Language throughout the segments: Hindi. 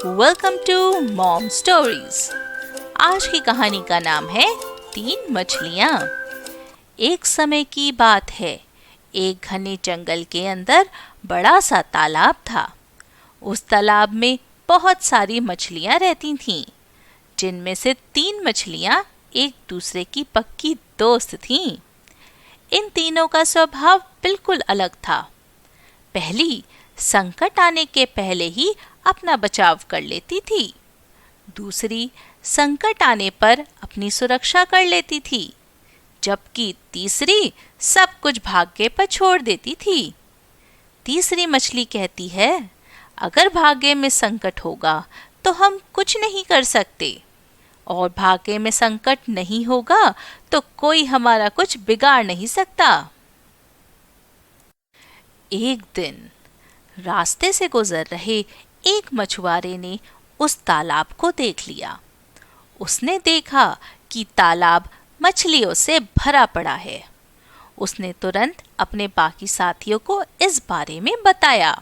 Welcome to mom stories. आज की कहानी का नाम है 3 मछलियाँ। एक समय की बात है, एक घने जंगल के अंदर बड़ा सा तालाब था। उस तालाब में बहुत सारी मछलियाँ रहती थीं, जिनमें से 3 मछलियाँ एक दूसरे की पक्की दोस्त थीं। इन तीनों का स्वभाव बिल्कुल अलग था। पहली संकट आने के पहले ही अपना बचाव कर लेती थी। दूसरी संकट आने पर अपनी सुरक्षा कर लेती थी, जबकि तीसरी सब कुछ भाग्य पर छोड़ देती थी। तीसरी मछली कहती है, अगर भाग्य में संकट होगा तो हम कुछ नहीं कर सकते, और भाग्य में संकट नहीं होगा तो कोई हमारा कुछ बिगाड़ नहीं सकता। एक दिन रास्ते से गुजर रहे एक मछुआरे ने उस तालाब को देख लिया। उसने देखा कि तालाब मछलियों से भरा पड़ा है। उसने तुरंत अपने बाकी साथियों को इस बारे में बताया।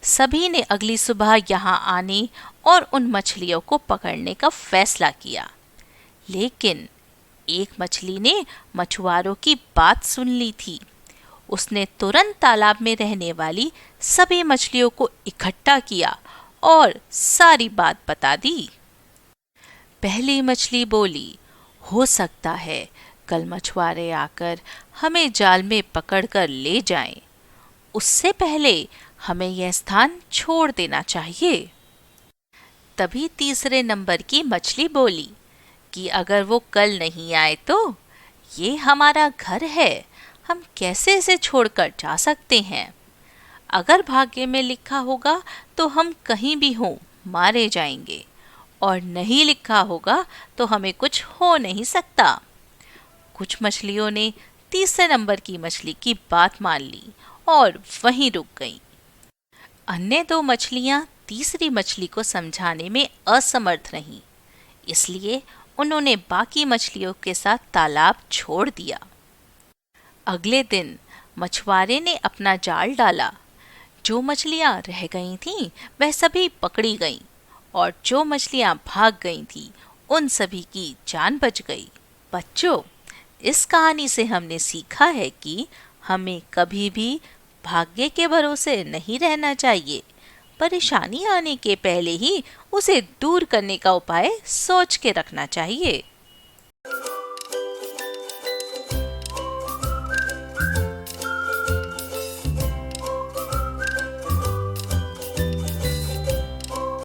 सभी ने अगली सुबह यहाँ आने और उन मछलियों को पकड़ने का फैसला किया। लेकिन एक मछली ने मछुआरों की बात सुन ली थी। उसने तुरंत तालाब में रहने वाली सभी मछलियों को इकट्ठा किया और सारी बात बता दी। पहली मछली बोली, हो सकता है कल मछुआरे आकर हमें जाल में पकड़कर ले जाएं। उससे पहले हमें यह स्थान छोड़ देना चाहिए। तभी तीसरे नंबर की मछली बोली कि अगर वो कल नहीं आए तो ये हमारा घर है, हम कैसे इसे छोड़कर जा सकते हैं। अगर भाग्य में लिखा होगा तो हम कहीं भी हों मारे जाएंगे, और नहीं लिखा होगा तो हमें कुछ हो नहीं सकता। कुछ मछलियों ने तीसरे नंबर की मछली की बात मान ली और वहीं रुक गईं। अन्य 2 मछलियां तीसरी मछली को समझाने में असमर्थ रहीं, इसलिए उन्होंने बाकी मछलियों के साथ तालाब छोड़ दिया। अगले दिन मछुआरे ने अपना जाल डाला। जो मछलियां रह गई थीं वह सभी पकड़ी गईं, और जो मछलियां भाग गई थीं उन सभी की जान बच गई। बच्चों, इस कहानी से हमने सीखा है कि हमें कभी भी भाग्य के भरोसे नहीं रहना चाहिए। परेशानी आने के पहले ही उसे दूर करने का उपाय सोच के रखना चाहिए।